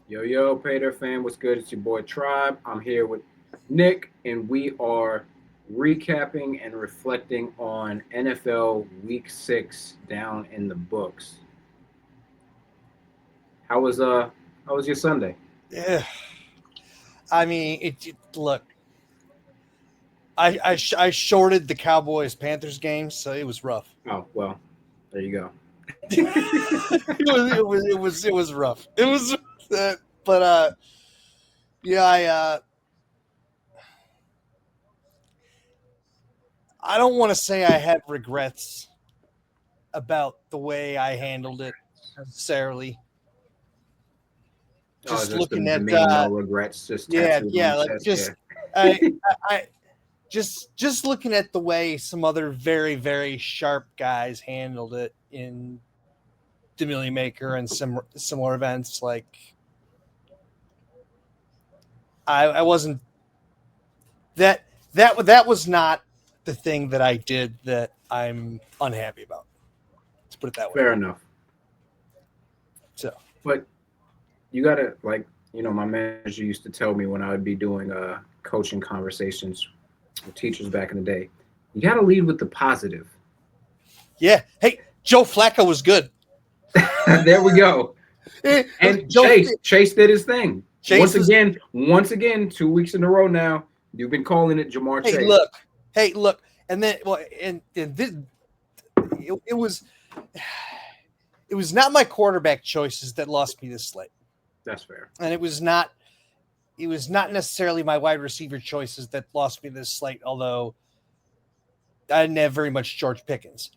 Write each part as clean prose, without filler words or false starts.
Yo, Paydirt fam, what's good? It's your boy Tribe. I'm here with Nick, and we are recapping and reflecting on NFL Week 6 down in the books. How was uh how was your Sunday? Yeah, I mean, look. I shorted the Cowboys Panthers game, so it was rough. Oh well, there you go. It was rough. It was, but yeah, I don't want to say I had regrets about the way I handled it necessarily. Oh, Just just looking the at main no regrets just tattooed on yeah, your like chest. Yeah, I just looking at the way some other very very sharp guys handled it in the Millie Maker and similar events. Like I wasn't that was not the thing that I did that I'm unhappy about. Let's put it that way. fair enough. So But you gotta my manager used to tell me when I would be doing coaching conversations with teachers back in the day. You gotta lead with the positive. yeah, hey, Joe Flacco was good. There we go. And Joe Chase did his thing. Chase is. Once again, 2 weeks in a row now. You've been calling it Jamar Hey, Chase. look. Hey, look. And then well, and this it was not my quarterback choices that lost me this slate, That's fair. and it was not necessarily my wide receiver choices that lost me this slate. Although I didn't have very much George Pickens.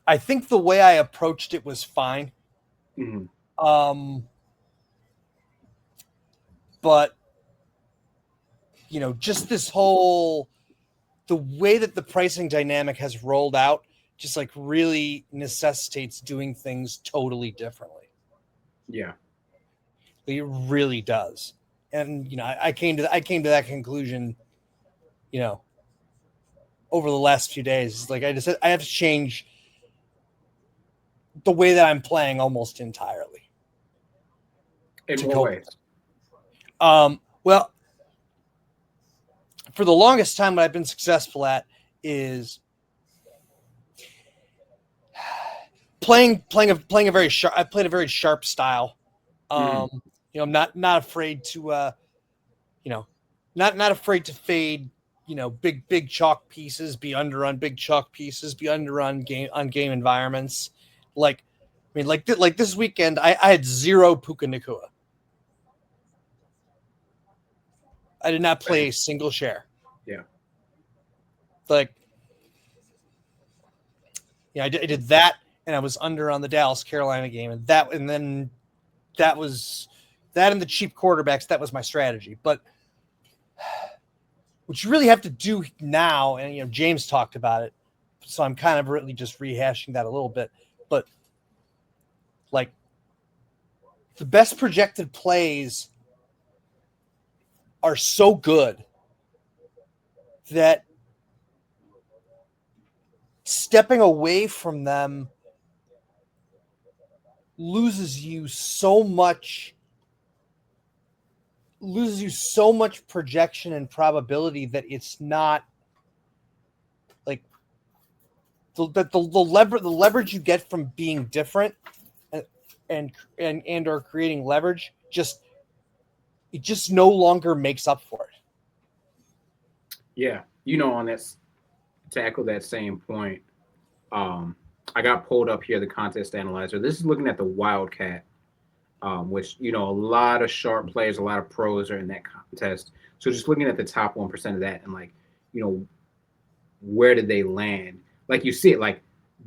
I think the way I approached it was fine. Hmm. Um, but just this whole the way that the pricing dynamic has rolled out just like really necessitates doing things totally differently. Yeah. It really does. And I came to that conclusion, you know, over the last few days. Like I have to change the way that I'm playing almost entirely In to what cope with ways? it. Well, for the longest time, what I've been successful at is playing a very sharp. I played a very sharp style. Hmm. Um, I'm not afraid to you know, not afraid to fade. Big chalk pieces, be under on big chalk pieces, be under on game environments. Like, I mean, like this weekend, I had zero Puka Nakua. I did not play a single share. Yeah. Like, I did that, and I was under on the Dallas Carolina game, and then that was that and the cheap quarterbacks. That was my strategy. But what you really have to do now, and James talked about it, so I'm kind of really just rehashing that a little bit. But like the best projected plays are so good that stepping away from them loses you so much projection and probability that it's not like the leverage you get from being different and or creating leverage just no longer makes up for it. Yeah. On that tackle that same point, um, I got pulled up here the contest analyzer. This is looking at the Wildcat, which a lot of sharp players, a lot of pros are in that contest. So just looking at the top 1% of that, and you know, where did they land? Like you see it, like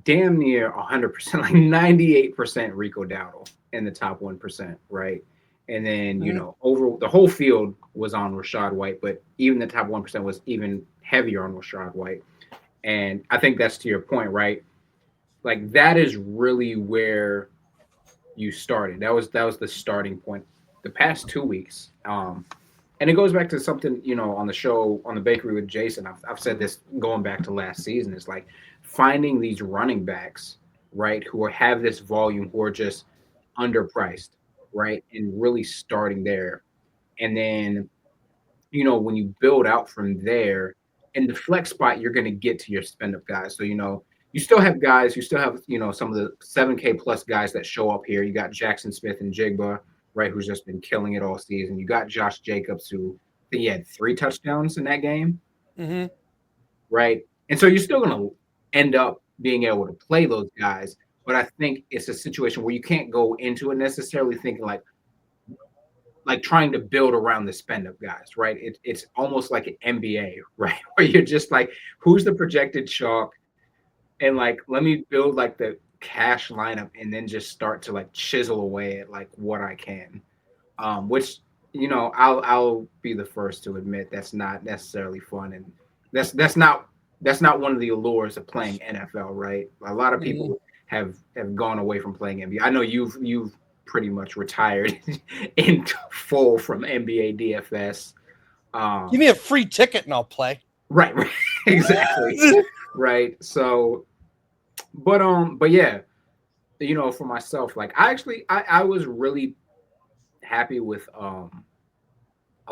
damn near 100%, like 98% Rico Dowdle in the top 1%, right? And then Mm-hmm. over the whole field was on Rashad White, but even the top 1% was even heavier on Rashad White. And I think that's to your point, right? Like that is really where you started. That was the starting point. The past 2 weeks, and it goes back to something on the show on the bakery with Jason. I've said this going back to last season. It's like finding these running backs, right, who have this volume, who are just underpriced, right? And really starting there. And then, when you build out from there, in the flex spot, you're going to get to your spend up guys. So, you still have guys, you still have, some of the 7K plus guys that show up here. You got Jackson Smith and Jigba, right, who's just been killing it all season. You got Josh Jacobs, who I think he had 3 touchdowns in that game, Mm-hmm. right? And so you're still going to end up being able to play those guys. But I think it's a situation where you can't go into it necessarily thinking like trying to build around the spend up guys, right? It's almost like an NBA, right? Where you're just like, who's the projected chalk? And like, let me build like the cash lineup and then just start to like chisel away at like what I can. Which, I'll be the first to admit that's not necessarily fun. And that's not one of the allures of playing NFL, right? A lot of Mm-hmm. people have gone away from playing NBA. I know you've pretty much retired in full from NBA DFS. Give me a free ticket and I'll play. Right, exactly. Right. So, but yeah, for myself, like I was really happy with a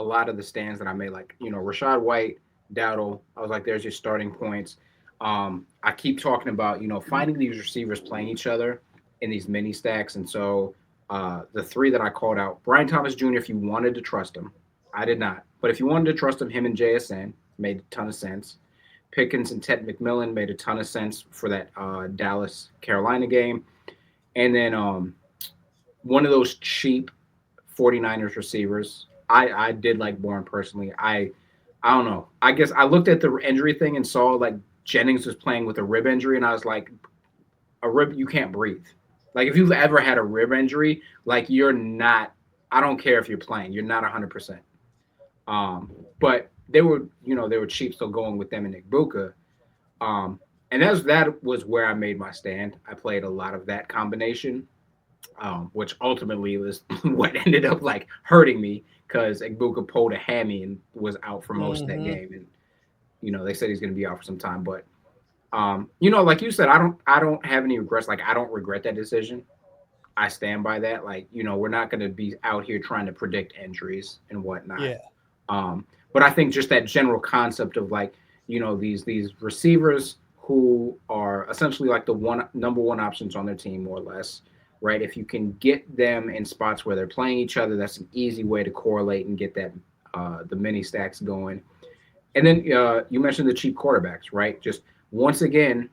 lot of the stands that I made. Like, Rashad White, Dowdle. I was like, there's your starting points. I keep talking about, finding these receivers playing each other in these mini stacks. And so the 3 that I called out, Brian Thomas Jr., if you wanted to trust him, I did not. But if you wanted to trust him and JSN, made a ton of sense. Pickens and Ted McMillan made a ton of sense for that Dallas Carolina game. And then one of those cheap 49ers receivers, I did like Bourne personally. I don't know. I guess I looked at the injury thing and saw like Jennings was playing with a rib injury, and I was like, a rib, you can't breathe. Like if you've ever had a rib injury, like you're not. I don't care if you're playing, you're not 100%. But they were cheap still going with them and Nick Buka. And that was where I made my stand. I played a lot of that combination, which ultimately was what ended up like hurting me because Igbuka pulled a hammy and was out for most of that game. And they said he's going to be out for some time. But like you said, I don't have any regrets. Like I don't regret that decision. I stand by that. Like we're not going to be out here trying to predict injuries and whatnot. Yeah. But I think just that general concept of like these receivers who are essentially like the number one options on their team, more or less, right? If you can get them in spots where they're playing each other, that's an easy way to correlate and get that the mini stacks going. And then you mentioned the cheap quarterbacks, right? Just once again,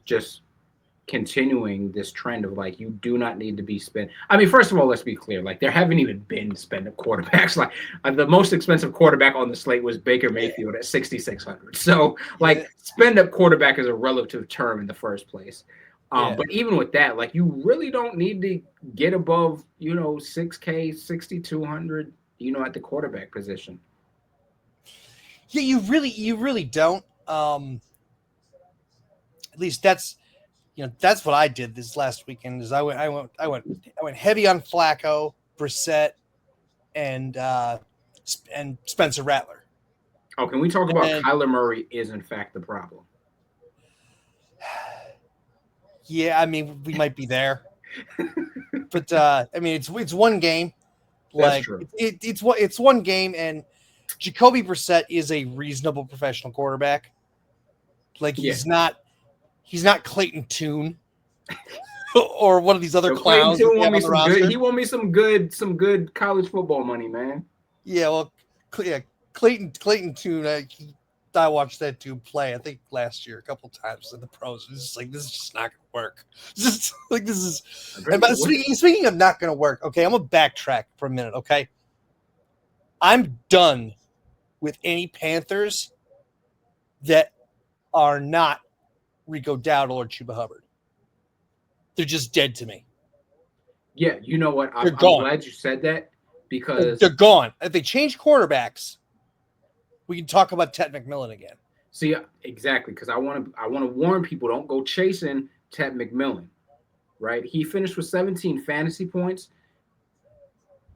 just continuing this trend of like you do not need to be spent. I mean, first of all, let's be clear. Like there haven't even been spend up quarterbacks. Like the most expensive quarterback on the slate was Baker Mayfield at 6,600. So like spend up quarterback is a relative term in the first place. But even with that, like you really don't need to get above 6K 6,200 at the quarterback position. Yeah, you really don't. At least that's what I did this last weekend. Is I went heavy on Flacco, Brissett, and Spencer Rattler. Oh, can we talk about Kyler Murray is in fact the problem? Yeah, I mean we might be there, but I mean it's one game. That's like true. It's one game, and Jacoby Brissett is a reasonable professional quarterback. Like he's not Clayton Tune or one of these other clowns. Clayton Tune want me some good. He want me some good college football money, man. Yeah, well, Clayton Tune. I watched that dude play. I think last year a couple times in the pros. It's just like this is just not gonna work. Just like this is. And but speaking of not gonna work, okay, I'm gonna backtrack for a minute. Okay, I'm done with any Panthers that are not Rico Dowdle or Chuba Hubbard. They're just dead to me. Yeah, you know what? I'm glad you said that because they're gone. If they change quarterbacks, we can talk about Ted McMillan again. See, exactly, because I want to warn people, don't go chasing Ted McMillan, right? He finished with 17 fantasy points,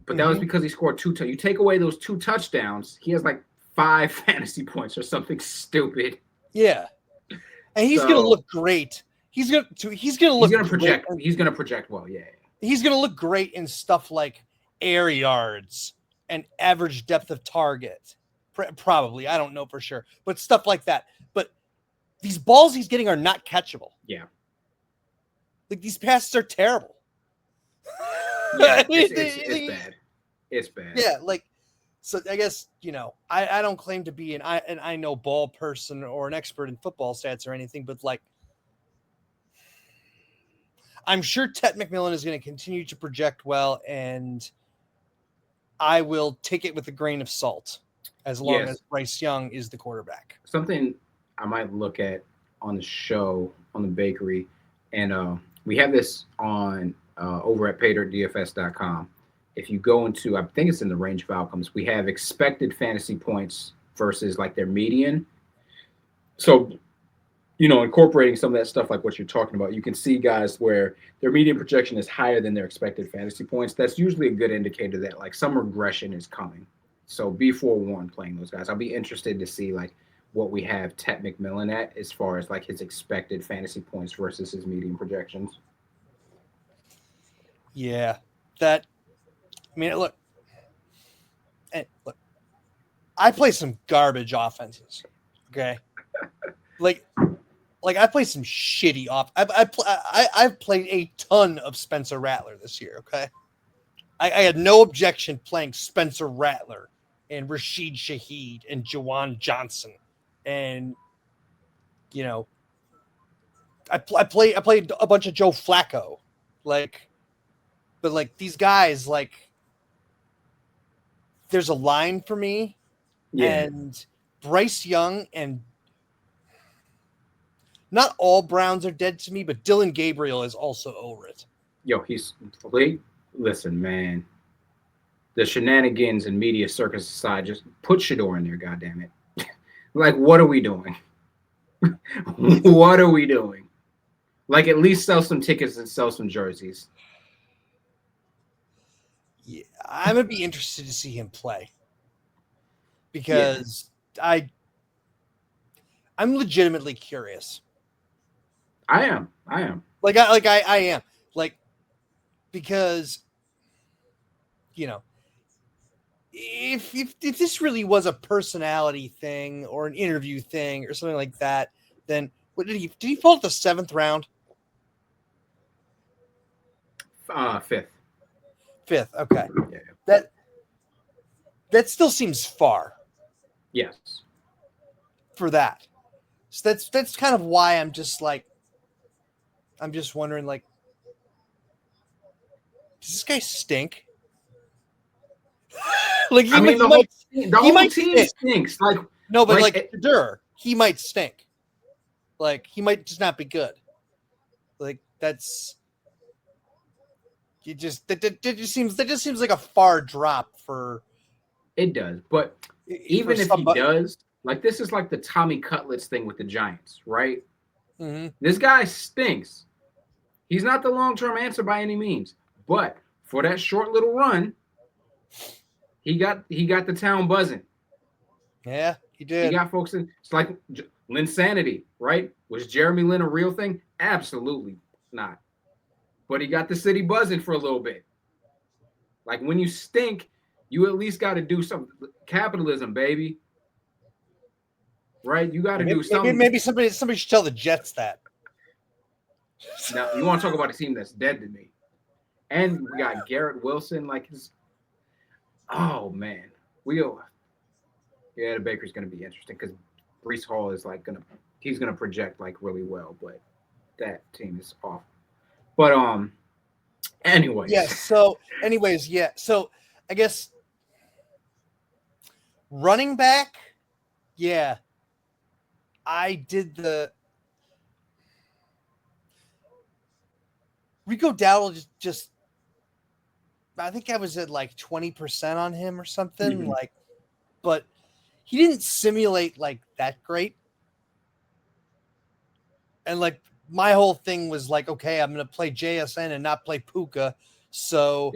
but that was because he scored 2 touchdowns. You take away those 2 touchdowns, he has like 5 fantasy points or something stupid. Yeah. And he's going to look great. He's gonna project. He's gonna project well. Yeah. He's gonna look great in stuff like air yards and average depth of target. Probably, I don't know for sure, but stuff like that. But these balls he's getting are not catchable. Yeah. Like these passes are terrible. Yeah, it's bad. It's bad. Yeah, like so. I guess I don't claim to be an I know ball person or an expert in football stats or anything, but like I'm sure Ted McMillan is going to continue to project well, and I will take it with a grain of salt as long as Bryce Young is the quarterback. Something I might look at on the show on the bakery, and we have this on over at paydirtdfs.com. If you go into, I think it's in the range of outcomes, we have expected fantasy points versus like their median. So, incorporating some of that stuff like what you're talking about, you can see guys where their median projection is higher than their expected fantasy points. That's usually a good indicator that like some regression is coming. So be forewarned playing those guys. I'll be interested to see like what we have Ted McMillan at as far as like his expected fantasy points versus his median projections. Yeah, look, I play some garbage offenses. Okay, like I play some shitty off. I've played a ton of Spencer Rattler this year. Okay, I had no objection playing Spencer Rattler and Rashid Shaheed and Jawan Johnson, and I played a bunch of Joe Flacco, but like these guys, like there's a line for me, and Bryce Young and not all Browns are dead to me, but Dylan Gabriel is also over it. Yo, listen, man. The shenanigans and media circus aside, just put Shador in there, goddammit. Like, what are we doing? What are we doing? Like, at least sell some tickets and sell some jerseys. Yeah, I'm gonna be interested to see him play because I'm legitimately curious. I am. I am because if this really was a personality thing or an interview thing or something like that, then what did he fall at the 7th round? Fifth. Okay. Yeah. That still seems far. Yes. For that. So that's kind of why I'm just wondering, like, does this guy stink? Like, the whole team stinks. Like, no, but like Paydirt, he might stink. Like, he might just not be good. Like, that just seems like a far drop for. It does, but even if he does, like, this is like the Tommy Cutlets thing with the Giants, right? Mm-hmm. This guy stinks. He's not the long-term answer by any means, but for that short little run, he got the town buzzing. Yeah, he did. He got folks in. It's like Linsanity, right? Was Jeremy Lin a real thing? Absolutely not. But he got the city buzzing for a little bit. Like, when you stink, you at least got to do some capitalism, baby. Right? You got to do something. Maybe somebody should tell the Jets that. Now, you want to talk about a team that's dead to me. And we got Garrett Wilson. Like, oh, man. The Baker's going to be interesting because Breece Hall is like he's going to project like really well, but that team is awful. But anyways. Yeah, so I guess running back, yeah. I did the Rico Dowdle just I think I was at like 20% on him or something, mm-hmm. like, but he didn't simulate like that great. And like my whole thing was like, okay, I'm going to play JSN and not play Puka. So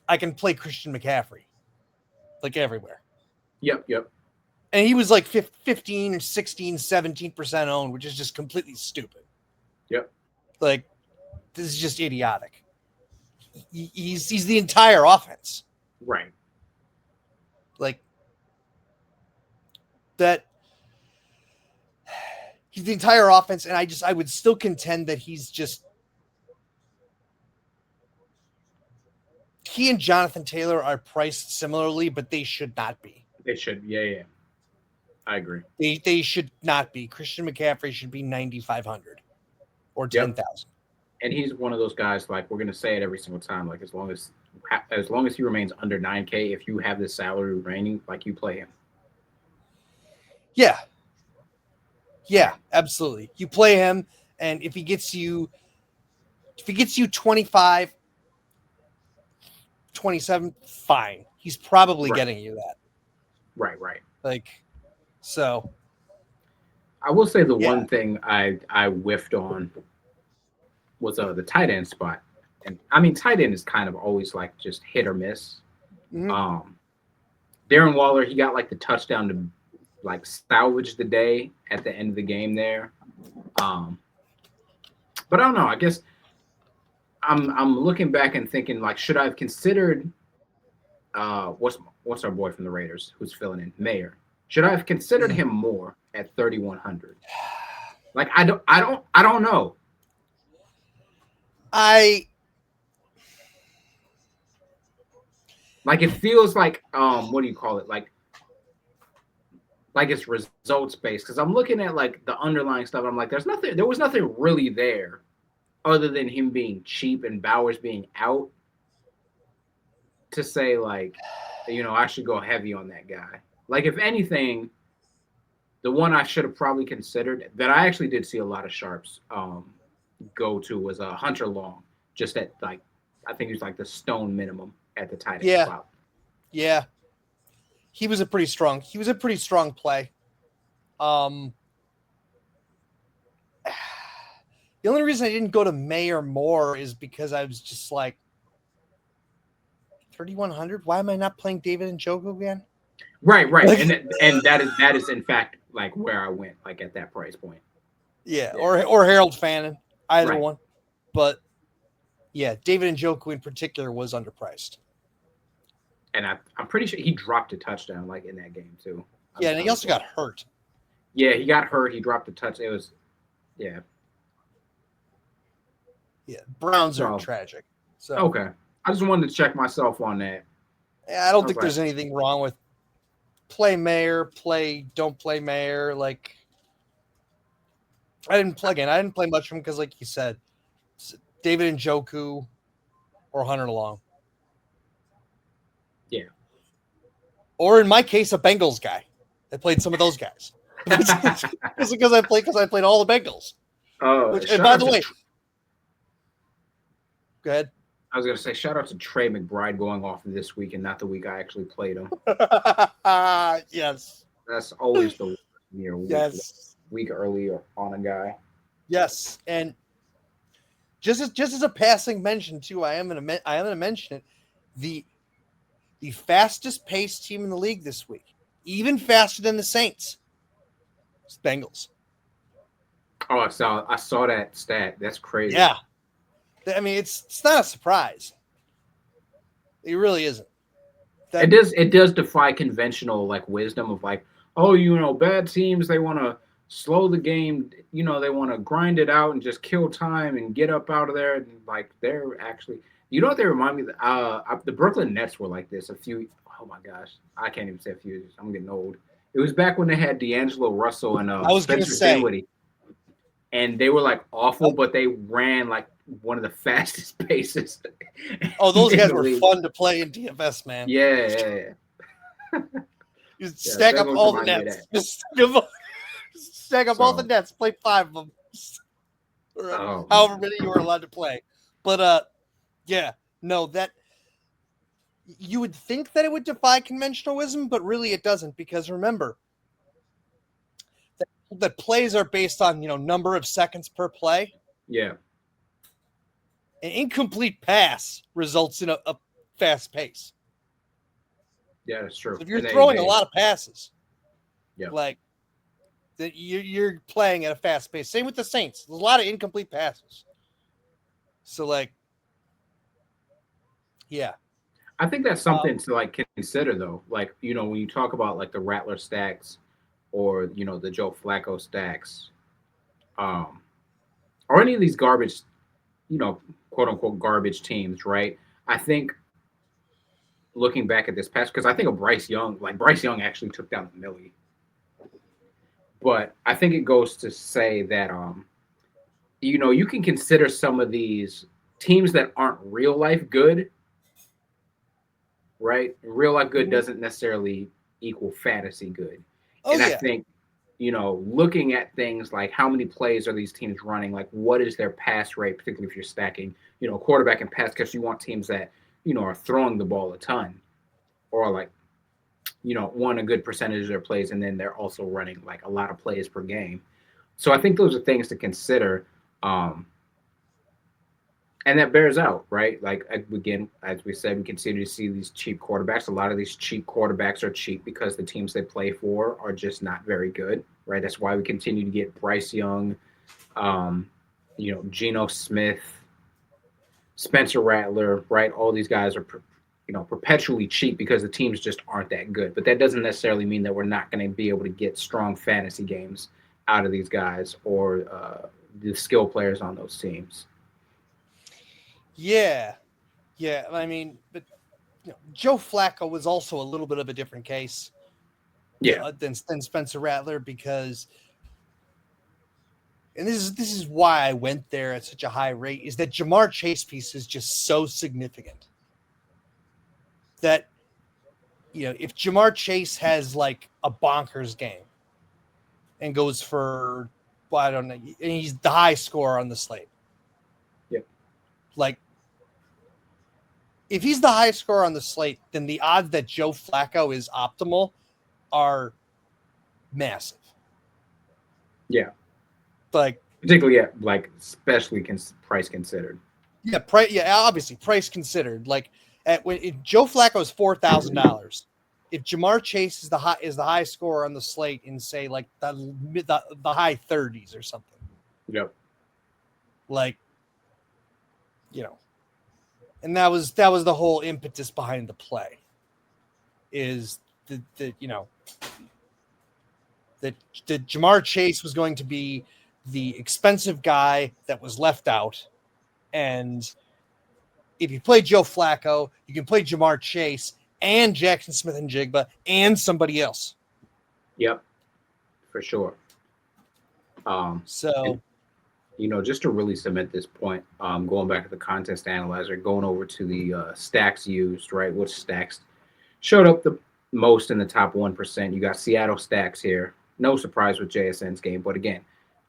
I can play Christian McCaffrey like everywhere. Yep. And he was like 15, 16, 17% owned, which is just completely stupid. Yep. Like, this is just idiotic. He's the entire offense. Right. Like, that. He's the entire offense, and I would still contend that he's just. He and Jonathan Taylor are priced similarly, but they should not be. They should. Yeah. I agree. They should not be. Christian McCaffrey should be 9,500 or 10,000. And he's one of those guys, like, we're going to say it every single time, like, as long as he remains under 9K, if you have this salary remaining, like, you play him. Yeah. Yeah, absolutely. You play him, and if he gets you 25, 27, fine. He's probably getting you that. Right. Like, so. I will say the one thing I whiffed on was the tight end spot. And I mean, tight end is kind of always like just hit or miss. Mm-hmm. Darren Waller, he got like the touchdown to like salvage the day at the end of the game there. But I don't know. I guess I'm looking back and thinking, like, should I have considered what's our boy from the Raiders who's filling in, Mayer? Should I have considered him more at 3,100? Like, I don't know. Like, it feels like what do you call it? Like it's results based, because I'm looking at like the underlying stuff. I'm like, there was nothing really there other than him being cheap and Bowers being out to say, like, I should go heavy on that guy. Like, if anything, the one I should have probably considered that I actually did see a lot of sharps go to was Hunter Long, just at like, I think he was like the stone minimum at the tight end spot. Yeah. He was a pretty strong play. The only reason I didn't go to Mayer more is because I was just like, 3,100. Why am I not playing David Njoku again? Right. And that is in fact like where I went, like at that price point. Yeah. Or Harold Fannin, either one. But yeah, David Njoku in particular was underpriced. And I'm pretty sure he dropped a touchdown like in that game too. And he also got hurt. Yeah, he got hurt. He dropped a touch. It was, yeah. Yeah, Browns are tragic. So okay, I just wanted to check myself on that. Yeah, I don't think there's anything wrong with play Mayer, don't play Mayer. Like, I didn't play much of him because, like you said, David Njoku or Hunter Long. Yeah. Or in my case, a Bengals guy. I played some of those guys. It's because I played all the Bengals. And by the way, go ahead. I was going to say, shout out to Trey McBride going off this week and not the week I actually played him. Yes. That's always the year. Week earlier on a guy. Yes, and just as a passing mention too, I am going to mention it. The fastest paced team in the league this week, even faster than the Saints. It's Bengals. Oh, I saw that stat. That's crazy. Yeah. I mean, it's not a surprise. It really isn't. It does defy conventional like wisdom of like, bad teams, they want to slow the game, they want to grind it out and just kill time and get up out of there. And like, they're actually, what they remind me of? The Brooklyn Nets were like this oh my gosh, I can't even say a few years. I'm getting old. It was back when they had D'Angelo Russell and Spencer Dinwiddie. And they were like awful, but they ran like one of the fastest paces. Oh, those guys were fun to play in DFS, man. Yeah. You stack up all the nets. Stack up all the nets. Play 5 of them. However many you were allowed to play. But that you would think that it would defy conventional wisdom, but really it doesn't, because remember that plays are based on number of seconds per play. Yeah. An incomplete pass results in a fast pace. Yeah, that's true. So if you're throwing a lot of passes, Yeah. Like that you're playing at a fast pace. Same with the Saints. There's a lot of incomplete passes. So like, yeah. I think that's something to like consider though. Like, when you talk about like the Rattler stacks or, the Joe Flacco stacks, um, or any of these garbage, quote unquote garbage teams, right? I think looking back at this past, because I think of Bryce Young, like Bryce Young actually took down Millie. But I think it goes to say that you can consider some of these teams that aren't real life good, right? Real life good Mhm. doesn't necessarily equal fantasy good. Oh And I yeah. think, looking at things like how many plays are these teams running, like what is their pass rate, particularly if you're stacking, quarterback and pass, because you want teams that, are throwing the ball a ton or like, won a good percentage of their plays, and then they're also running like a lot of plays per game. So I think those are things to consider. Um, and that bears out, right? Like again, as we said, we continue to see these cheap quarterbacks. A lot of these cheap quarterbacks are cheap because the teams they play for are just not very good, right? That's why we continue to get Bryce Young, um, Geno Smith, Spencer Rattler, right? All these guys are, perpetually cheap because the teams just aren't that good. But that doesn't necessarily mean that we're not going to be able to get strong fantasy games out of these guys or the skill players on those teams. Yeah. Yeah. I mean, but Joe Flacco was also a little bit of a different case Yeah, than Spencer Rattler because, and this is why I went there at such a high rate, is that Jamar Chase piece is just so significant that if Jamar Chase has like a bonkers game and goes for, well, I don't know, and he's the high scorer on the slate, yeah, like if he's the high scorer on the slate, then the odds that Joe Flacco is optimal are massive. yeah. Like, Particularly at like especially price considered. yeah, obviously price considered. Like when if Joe Flacco is $4,000, if Jamar Chase is the high scorer on the slate in say like the high 30s or something, Yep. like you know, and that was the whole impetus behind the play, is that that Jamar Chase was going to be the expensive guy that was left out, and if you play Joe Flacco, you can play Jamar Chase and Jackson Smith and Jigba and somebody else. Yep. For sure. And So just to really cement this point, going back to the contest analyzer, going over to the stacks used, right? Which stacks showed up the most in the top 1%? You got Seattle stacks here. No surprise with JSN's game, but again,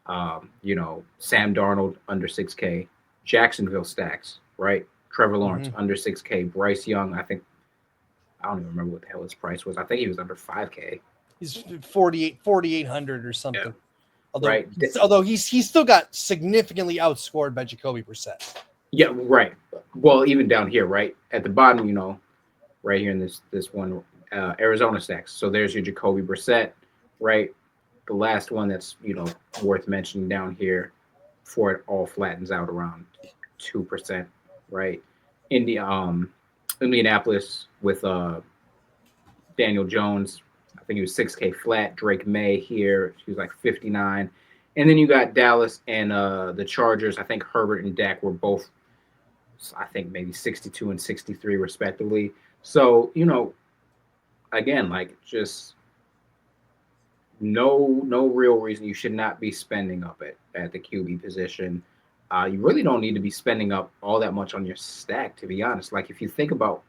Sam Darnold under 6K, Jacksonville stacks, right? Trevor Lawrence under 6K, Bryce Young, I don't even remember what the hell his price was. I think he was under 5K. he's 4,800 or Yeah. something. Although Right. although he's still got significantly outscored by Jacoby Brissett. Yeah, right. Well, even down here, right at the bottom, right here in this one, Arizona stacks. So there's your Jacoby Brissett, right? The last one that's worth mentioning down here, before it all flattens out around 2%, right? Indianapolis with Daniel Jones, I think he was 6K flat. Drake May here, he was like 59. And then you got Dallas and the Chargers. I think Herbert and Dak were both, I think maybe 62 and 63 respectively. So, again, like just no real reason you should not be spending up at the QB position. You really don't need to be spending up all that much on your stack, to be honest. Like if you think about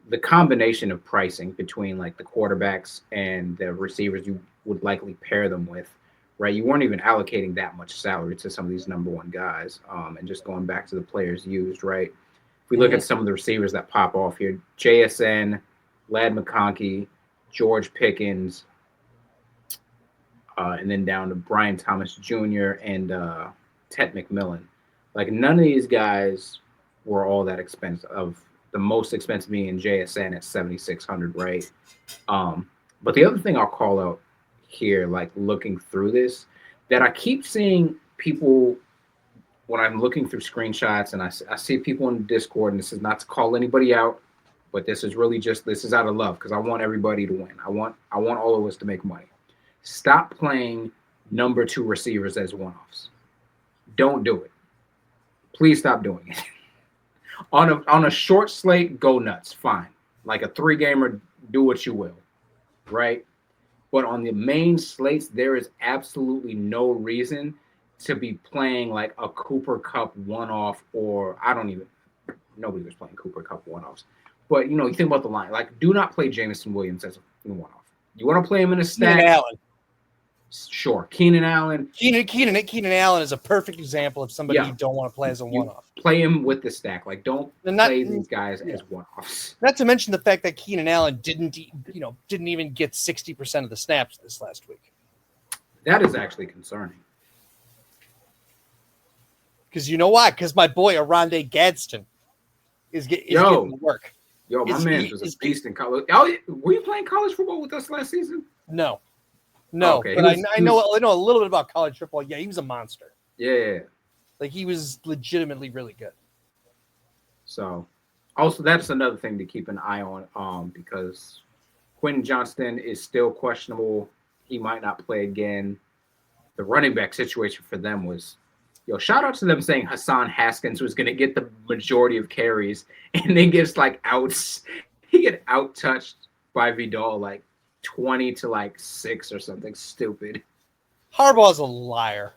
the combination of pricing between like the quarterbacks and the receivers you would likely pair them with, right? You weren't even allocating that much salary to some of these number one guys. And just going back to the players used, right? If we look at some of the receivers that pop off here, JSN, Lad McConkey, George Pickens, and then down to Brian Thomas Jr. and Ted McMillan. Like none of these guys were all that expensive. Of the most expensive being JSN at 7,600, right? But the other thing I'll call out here, like looking through this, that I keep seeing people when I'm looking through screenshots and I see people in Discord, and this is not to call anybody out, but this is really just this is out of love because I want everybody to win. I want all of us to make money. Stop playing number two receivers as one-offs. Don't do it. Please stop doing it. On a short slate, go nuts. Fine. Like a 3-gamer, do what you will. Right? But on the main slates, there is absolutely no reason to be playing like a Cooper Cup one-off, or nobody was playing Cooper Cup one-offs. But you think about the line. Like, do not play Jameson Williams as a one-off. You want to play him in a stack? Keenan Allen. Sure. Keenan Allen. Keenan Allen is a perfect example of somebody you don't want to play as a one-off. Play him with the stack. Like, don't play these guys as one-offs. Not to mention the fact that Keenan Allen didn't even get 60% of the snaps this last week. That is actually concerning. Because you know why? Because my boy Aronde Gadsden is getting the work. Yo, my man was a beast in college. Oh, were you playing college football with us last season? No. Okay. But I know a little bit about college football. Yeah, he was a monster. Yeah. Like, he was legitimately really good. So, also, that's another thing to keep an eye on because Quentin Johnston is still questionable. He might not play again. The running back situation for them was, shout out to them saying Hassan Haskins was going to get the majority of carries, and then gets he get out-touched by Vidal 20 to 6 or something stupid. Harbaugh's a liar.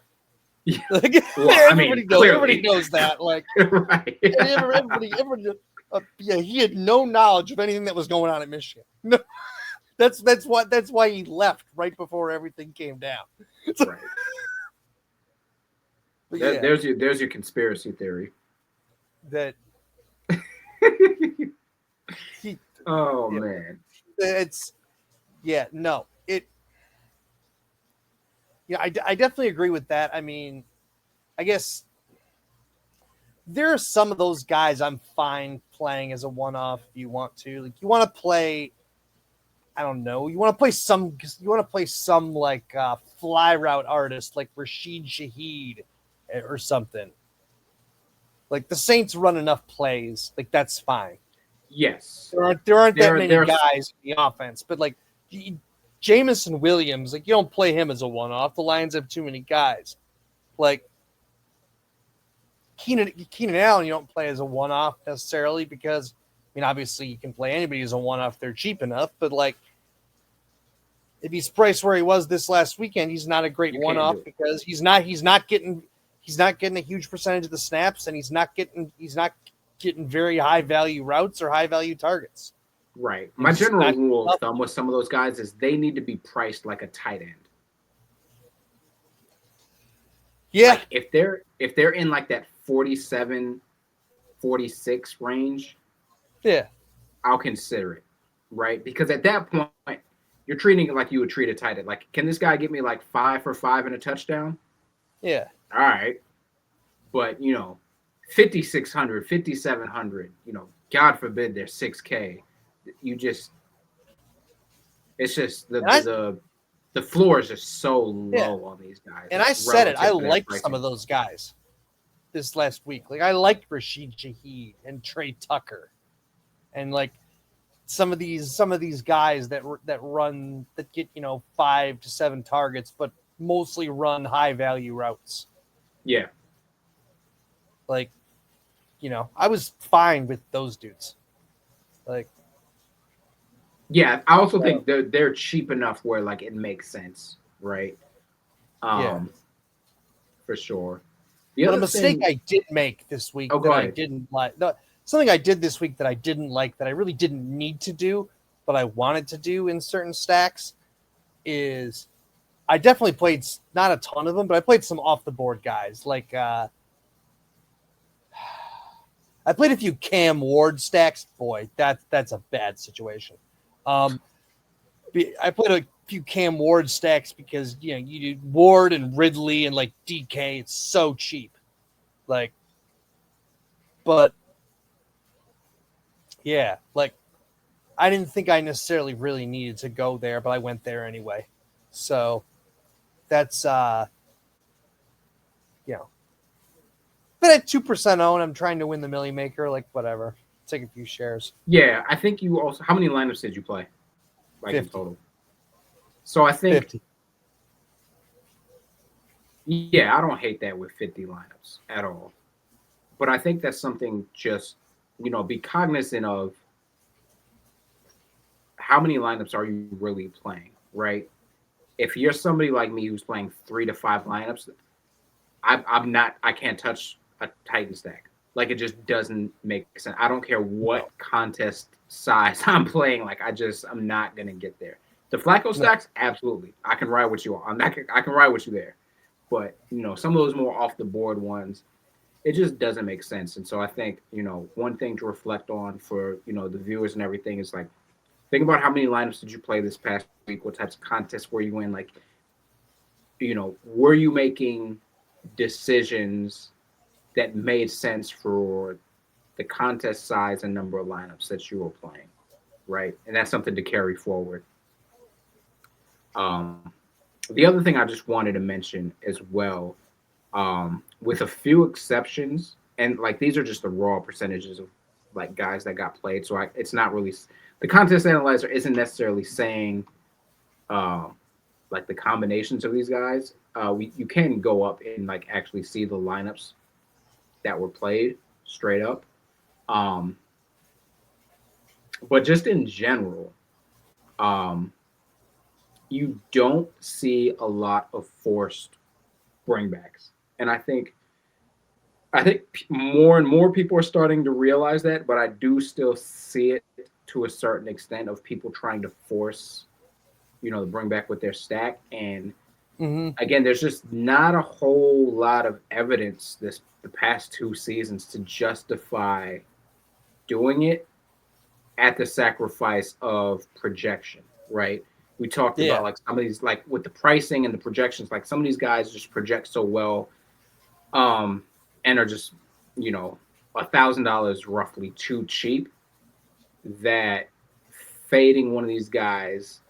Yeah. Everybody knows that. Right. Everybody, he had no knowledge of anything that was going on at Michigan. No, that's why he left right before everything came down. Right. There's your conspiracy theory. That. Man. It's. Yeah. No. I definitely agree with that. I mean, I guess there are some of those guys I'm fine playing as a one-off if you want to. Like, you want to play, I don't know, you want to play some fly route artist like Rashid Shaheed or something. Like, the Saints run enough plays, that's fine. Yes. There aren't that many guys in the offense, but Jameson Williams, you don't play him as a one-off. The Lions have too many guys. Keenan Allen, you don't play as a one-off necessarily because, obviously you can play anybody as a one-off if they're cheap enough. But if he's priced where he was this last weekend, he's not a great one-off because he's not getting a huge percentage of the snaps, and he's not getting very high value routes or high value targets. Right. My general rule of thumb with some of those guys is they need to be priced like a tight end. Yeah. If they're in that 47, 46 range, yeah, I'll consider it. Right? Because at that point, you're treating it like you would treat a tight end. Can this guy get me 5 for 5 and a touchdown? Yeah. All right. But, 5,600, 5,700, God forbid they're 6K. It's just the floor is just so low on these guys. And I said it, I liked some of those guys this last week. I liked Rashid Shaheed and Trey Tucker, and some of these guys that get 5 to 7 targets, but mostly run high value routes. Yeah. I was fine with those dudes. Yeah, I also think they're cheap enough where it makes sense, right? For sure. But a mistake I did make this week I didn't like. Something I did this week that I didn't like, that I really didn't need to do, but I wanted to do in certain stacks, is I definitely played not a ton of them, but I played some off the board guys. I played a few Cam Ward stacks. Boy, that's a bad situation. I played a few Cam Ward stacks because you do Ward and Ridley and DK. It's so cheap, but I didn't think I necessarily really needed to go there, but I went there anyway. So that's but at 2% own, I'm trying to win the Millie Maker. Like whatever, take a few shares. Yeah, I think you also. How many lineups did you play, like 50. in total? So I think 50. Yeah, I don't hate that with 50 lineups at all. But I think that's something just, be cognizant of how many lineups are you really playing, right? If you're somebody like me who's playing 3 to 5 lineups, I can't touch a Titan stack. Like it just doesn't make sense. I don't care what No, contest size I'm playing. Like I'm not gonna get there. The Flacco no. stacks, absolutely. I can ride with you on that. I can ride with you there. But some of those more off the board ones, it just doesn't make sense. And so I think, one thing to reflect on for, the viewers and everything is like, think about how many lineups did you play this past week? What types of contests were you in? Like, were you making decisions that made sense for the contest size and number of lineups that you were playing, right? And that's something to carry forward. Um, the other thing I just wanted to mention as well, with a few exceptions, and like these are just the raw percentages of like guys that got played. So it's not really the contest analyzer isn't necessarily saying like the combinations of these guys. You can go up and like actually see the lineups that were played straight up. Um, but just in general, um, you don't see a lot of forced bringbacks, and I think more and more people are starting to realize that, but I do still see it to a certain extent of people trying to force, the bring back with their stack. And Mm-hmm. again, there's just not a whole lot of evidence the past 2 seasons to justify doing it at the sacrifice of projection, right? We talked Yeah. about like some of these, like with the pricing and the projections, like some of these guys just project so well, um, and are just, $1,000 roughly too cheap, that fading one of these guys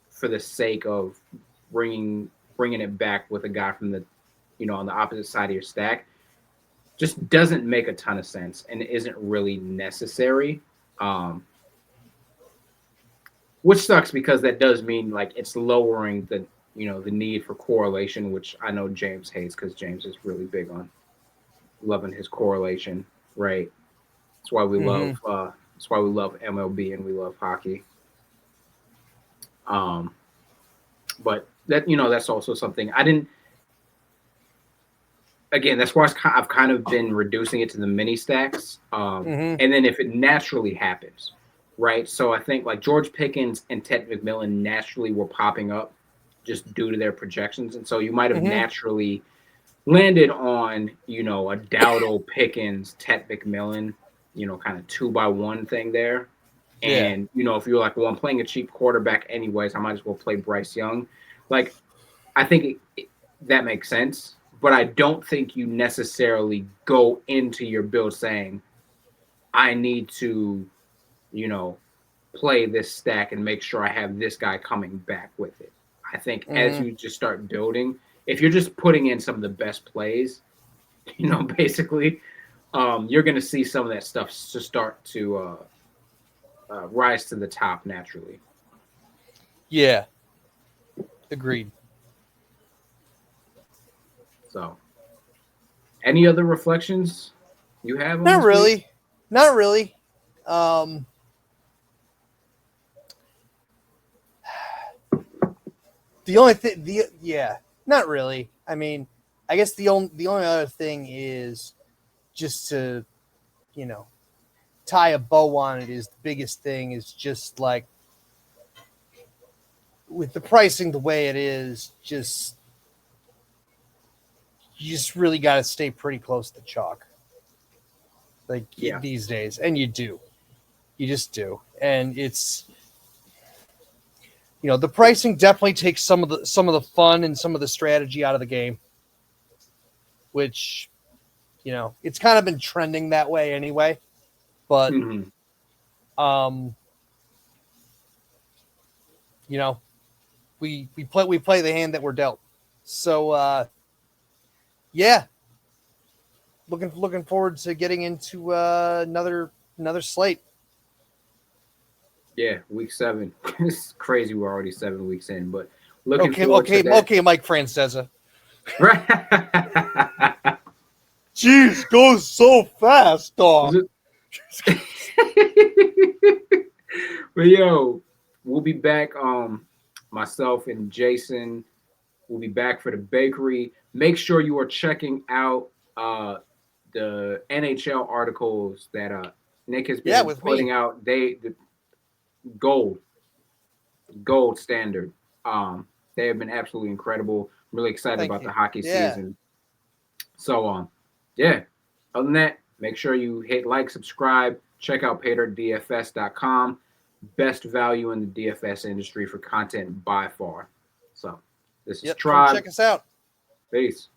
for the sake of bringing it back with a guy from the, on the opposite side of your stack just doesn't make a ton of sense and isn't really necessary. Um, which sucks because that does mean like it's lowering the need for correlation, which I know James hates because James is really big on loving his correlation, right? That's why we Mm-hmm. love MLB and we love hockey. Um, but that's also something I didn't. Again, that's why I've kind of been reducing it to the mini stacks, Mm-hmm. and then if it naturally happens, right? So I think like George Pickens and Ted McMillan naturally were popping up just due to their projections, and so you might have Mm-hmm. naturally landed on a Dowdle Pickens Ted McMillan, kind of 2-by-1 thing there. Yeah. And if you're like, well, I'm playing a cheap quarterback anyways, I might as well play Bryce Young. Like, I think that makes sense, but I don't think you necessarily go into your build saying, I need to, you know, play this stack and make sure I have this guy coming back with it. I think as Mm-hmm. you just start building, if you're just putting in some of the best plays, basically, you're going to see some of that stuff to start to rise to the top naturally. Yeah. Agreed. So, any other reflections you have on Not this week? really. Not really. Um, the only thing, not really. I mean, I guess the only other thing is just to, you know, tie a bow on it is the biggest thing is just like with the pricing the way it is, just you just really got to stay pretty close to chalk, like Yeah. these days, and you just do, and it's the pricing definitely takes some of the fun and some of the strategy out of the game, which it's kind of been trending that way anyway, but Hmm. um, you know we play the hand that we're dealt. So yeah, looking forward to getting into another slate. Yeah, week 7. It's crazy. We're already 7 weeks in, but looking forward to that. Okay, Mike Francesa. Right. Jeez, goes so fast, dog. But yo, we'll be back. Myself and Jason will be back for the bakery. Make sure you are checking out the NHL articles that Nick has been with putting me. out. The gold standard. They have been absolutely incredible. I'm really excited Thank about you. the hockey Yeah. season. So yeah. Other than that, make sure you hit like, subscribe, check out paydirtdfs.com. Best value in the DFS industry for content by far. So this is Come Tribe. check us out. Peace.